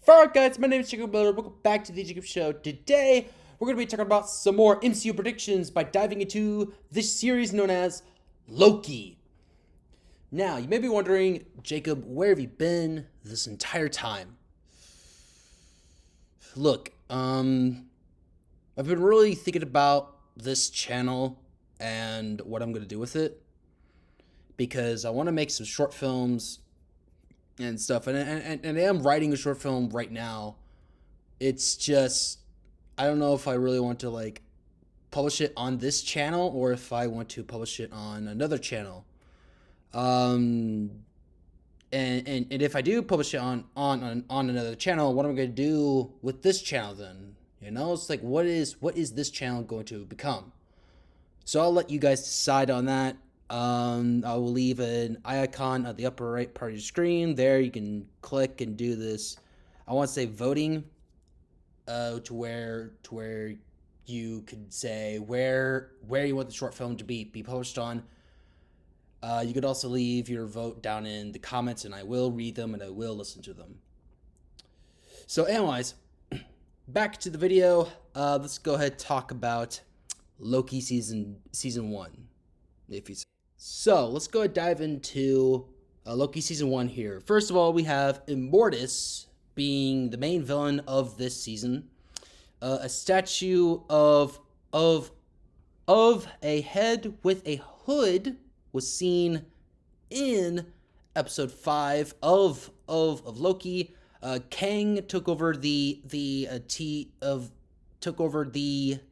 Alright guys, my name is Jacob Miller. Welcome back to the Jacob Show. Today, we're going to be talking about some more MCU predictions by diving into this series known as Loki. Now, you may be wondering, Jacob, where have you been this entire time? Look, I've been really thinking about this channel and what I'm going to do with it, because I want to make some short films and stuff, and I am writing a short film right now. It's just, I don't know if I really want to like publish it on this channel or if I want to publish it on another channel. And if I do publish it on another channel, what am I going to do with this channel then? You know, it's like, what is this channel going to become? So I'll let you guys decide on that. I will leave an icon at the upper right part of your screen. There you can click and do this. I want to say voting, to where you could say where you want the short film to be published on. You could also leave your vote down in the comments, and I will read them and I will listen to them. So, anyways, back to the video. Let's go ahead and talk about Loki season 1. So let's go and dive into Loki season 1 here. First of all, we have Immortus being the main villain of this season. A statue of a head with a hood was seen in episode 5 of Loki. Kang took over the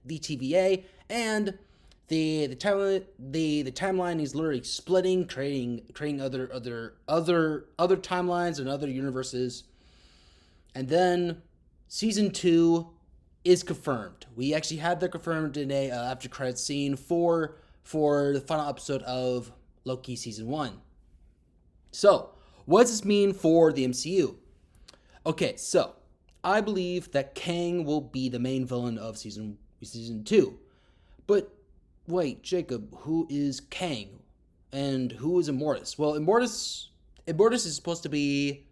TVA, and the timeline is literally splitting, creating other timelines and other universes. And then season 2 is confirmed. We actually had that confirmed in a after credits scene for the final episode of Loki season 1. So, what does this mean for the MCU? Okay, so I believe that Kang will be the main villain of season 2. But wait, Jacob, who is Kang? And who is Immortus? Well, Immortus is supposed to be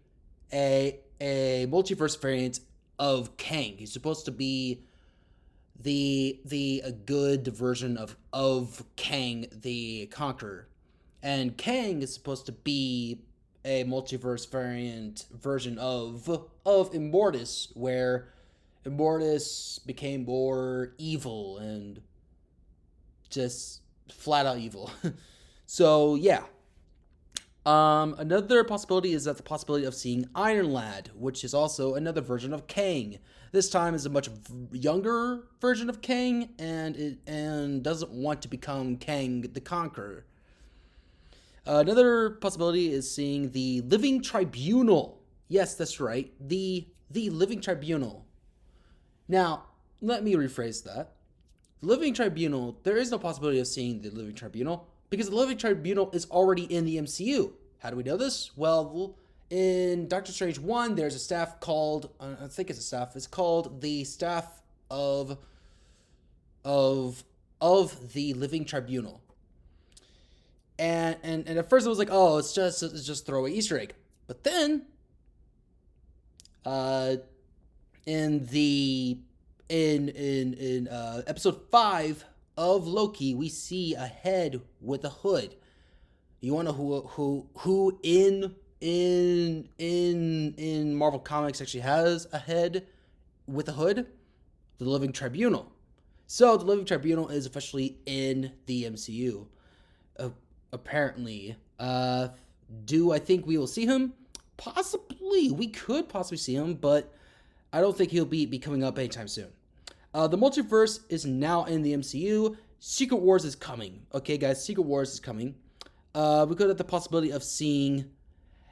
a multiverse variant of Kang. He's supposed to be a good version of Kang the Conqueror. And Kang is supposed to be a multiverse version of Immortus, where Immortus became more evil and just flat out evil. So yeah. Another possibility is that the possibility of seeing Iron Lad, which is also another version of Kang. This time is a much younger version of Kang, and doesn't want to become Kang the Conqueror. Another possibility is seeing the Living Tribunal. Yes, that's right, the Living Tribunal. Now, let me rephrase that. The Living Tribunal, there is no possibility of seeing the Living Tribunal because the Living Tribunal is already in the MCU. How do we know this? Well, in Doctor Strange 1, there's a staff called, it's called the Staff of the Living Tribunal. And at first it was like, oh, it's just throwaway Easter egg. But then, in episode 5 of Loki, we see a head with a hood. You want to know who in Marvel Comics actually has a head with a hood? The Living Tribunal. So the Living Tribunal is officially in the MCU. Apparently. Do I think we will see him? Possibly. We could possibly see him, but I don't think he'll be coming up anytime soon. The multiverse is now in the MCU. Secret Wars is coming. Okay, guys, Secret Wars is coming. We could have the possibility of seeing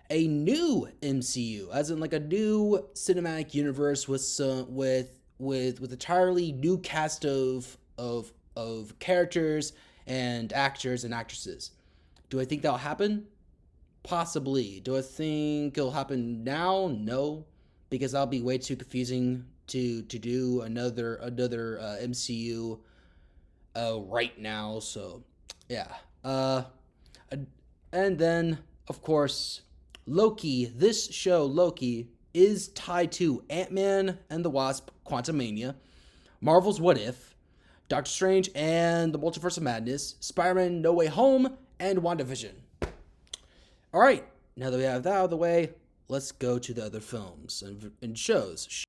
a new MCU, as in like a new cinematic universe with entirely new cast of characters and actors and actresses. Do I think that'll happen? Possibly. Do I think it'll happen now? No, because that'll be way too confusing to do another MCU right now. So yeah. And then of course Loki. This show Loki is tied to Ant-Man and the Wasp: Quantumania, Marvel's What If, Doctor Strange and the Multiverse of Madness, Spider-Man No Way Home, and WandaVision. All right, now that we have that out of the way, let's go to the other films and shows.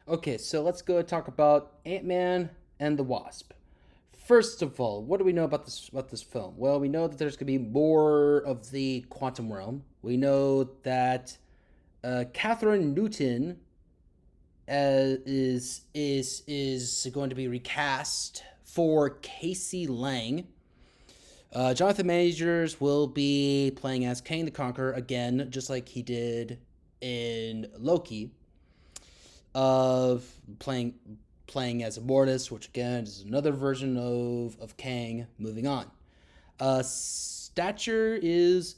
Okay, so let's go talk about Ant-Man and the Wasp. First of all, what do we know about this film? Well, we know that there's going to be more of the quantum realm. We know that Catherine Newton is going to be recast for Casey Lang. Jonathan Majors will be playing as Kang the Conqueror again, just like he did in Loki. Of playing as Immortus, which again is another version of Kang. Moving on, Stature is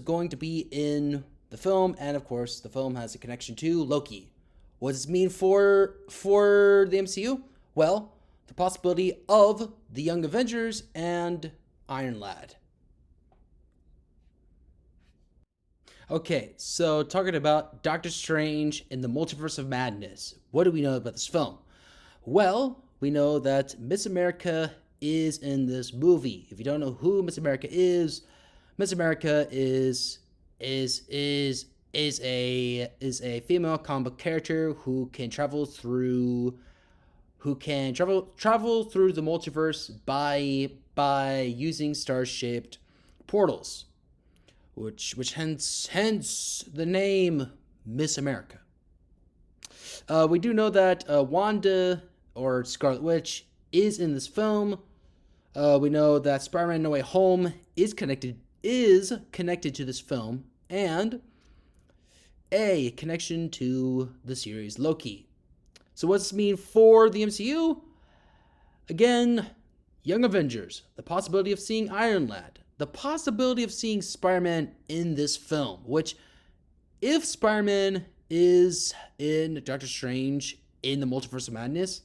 going to be in the film, and of course, the film has a connection to Loki. What does this mean for the MCU? Well, the possibility of the Young Avengers and Iron Lad. Okay, so talking about Doctor Strange in the Multiverse of Madness. What do we know about this film? Well, we know that Miss America is in this movie. If you don't know who Miss America is a female comic book character who can travel through the multiverse by using star-shaped portals, which hence the name Miss America. We do know that Wanda, or Scarlet Witch, is in this film. We know that Spider-Man No Way Home is connected to this film, and a connection to the series Loki. So what does this mean for the MCU? Again, Young Avengers, the possibility of seeing Iron Lad, the possibility of seeing Spider-Man in this film, which, if Spider-Man is in Doctor Strange in the Multiverse of Madness,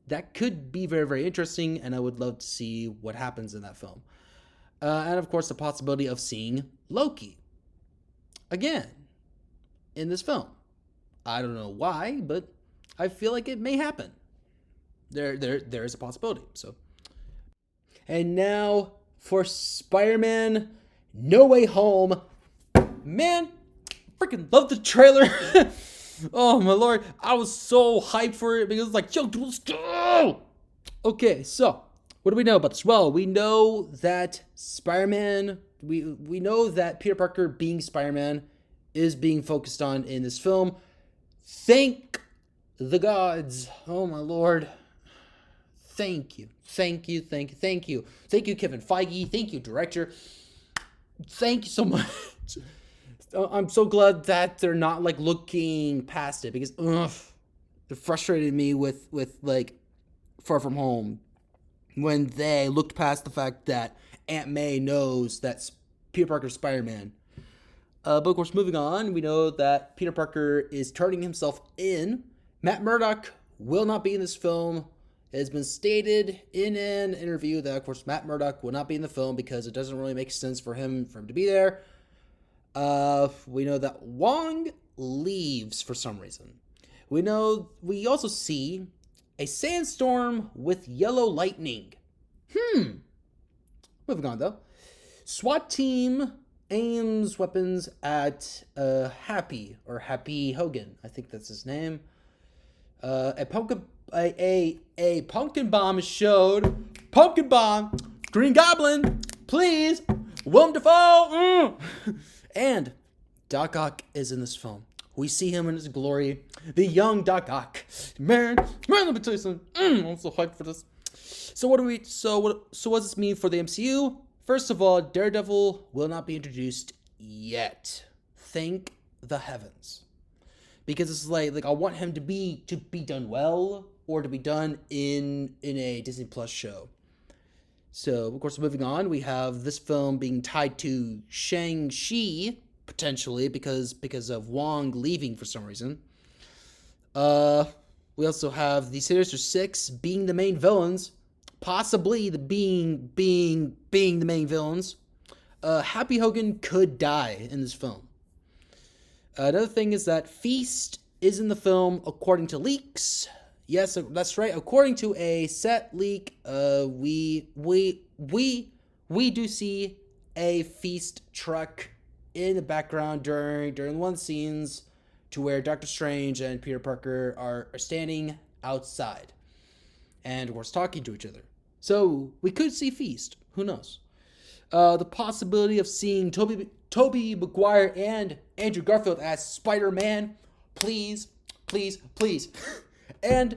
that could be very, very interesting, and I would love to see what happens in that film. And of course, the possibility of seeing Loki again in this film. I don't know why, but I feel like it may happen. There is a possibility. So, and now for Spider-Man No Way Home. Man, freaking love the trailer. Oh my lord, I was so hyped for it because it's like, yo, dude, let's go. Okay, so what do we know about this? Well, we know that Spider-Man, we know that Peter Parker being Spider-Man is being focused on in this film. Thank the gods. Oh my lord. Thank you, Kevin Feige. Thank you, director. Thank you so much. I'm so glad that they're not like looking past it, because it frustrated me with like Far From Home when they looked past the fact that Aunt May knows that Peter Parker's Spider-Man. But of course, moving on, we know that Peter Parker is turning himself in. Matt Murdock will not be in this film. It has been stated in an interview that, of course, Matt Murdock will not be in the film because it doesn't really make sense for him to be there. We know that Wong leaves for some reason. We also see a sandstorm with yellow lightning. Moving on, though. SWAT team aims weapons at Happy Hogan. I think that's his name. A pumpkin bomb is showed. Pumpkin bomb. Green Goblin. Please. Willem Dafoe. And Doc Ock is in this film. We see him in his glory. The young Doc Ock. Man, let me tell you something. I'm so hyped for this. So what does this mean for the MCU? First of all, Daredevil will not be introduced yet. Thank the heavens. Because it's like I want him to be done well, or to be done in a Disney Plus show. So, of course, moving on, we have this film being tied to Shang-Chi, potentially, because of Wong leaving for some reason. We also have the Sinister Six being the main villains, possibly being the main villains. Happy Hogan could die in this film. Another thing is that Feast is in the film according to leaks. Yes, that's right. According to a set leak, we do see a Feast truck in the background during one of the scenes to where Doctor Strange and Peter Parker are standing outside and we're talking to each other. So we could see Feast. Who knows? The possibility of seeing Tobey Maguire and Andrew Garfield as Spider-Man. Please. And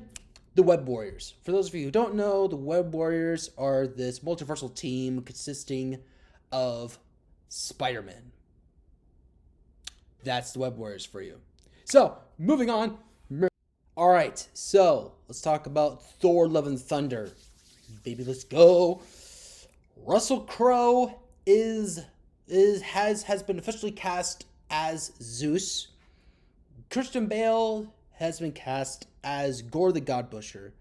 the Web Warriors. For those of you who don't know, the Web Warriors are this multiversal team consisting of Spider-Man. That's the Web Warriors for you. So, moving on. Alright, so let's talk about Thor Love and Thunder. Baby, let's go. Russell Crowe has been officially cast as Zeus. Christian Bale has been cast as Gore the God Butcher.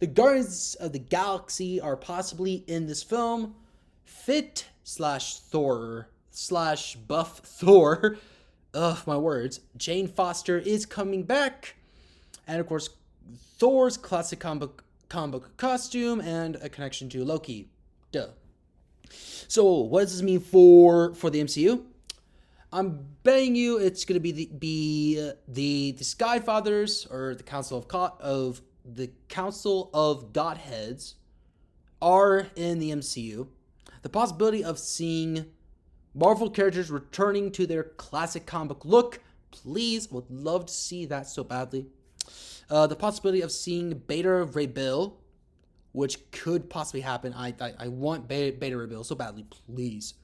The Guardians of the Galaxy are possibly in this film. Fit/Thor/buff Thor. Ugh, my words. Jane Foster is coming back. And of course, Thor's classic comic book costume and a connection to Loki. Duh. So, what does this mean for the MCU? I'm betting you it's going to be the Sky Fathers or the Council of Godheads are in the MCU. The possibility of seeing Marvel characters returning to their classic comic book look, please, would love to see that so badly. The possibility of seeing Beta Ray Bill, which could possibly happen. I want Beta Ray Bill so badly, please.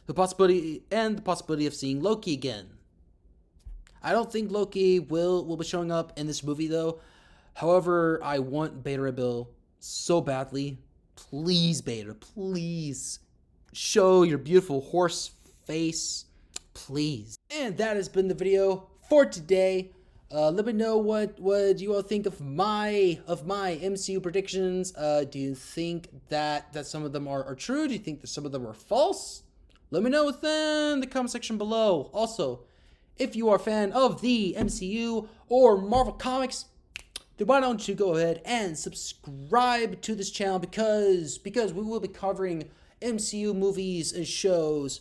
The possibility of seeing Loki again. I don't think Loki will be showing up in this movie though. However, I want Beta Ray Bill so badly. Please, Beta, please show your beautiful horse face, please. And that has been the video for today. Let me know what you all think of my MCU predictions. Do you think that some of them are true? Do you think that some of them are false? Let me know within the comment section below. Also, if you are a fan of the MCU or Marvel Comics, then why don't you go ahead and subscribe to this channel because we will be covering MCU movies and shows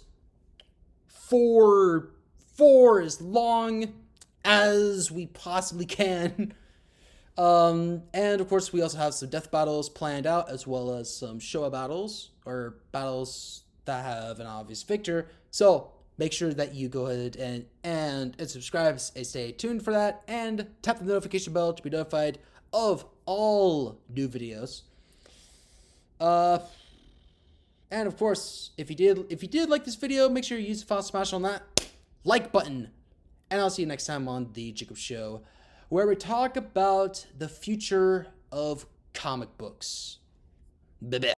for as long as we possibly can. And of course, we also have some death battles planned out, as well as some Showa battles, or battles that have an obvious victor. So make sure that you go ahead and subscribe and stay tuned for that, and tap the notification bell to be notified of all new videos. And of course, if you did like this video, make sure you use the final smash on that like button. And I'll see you next time on The Jacob Show, where we talk about the future of comic books. Bye-bye.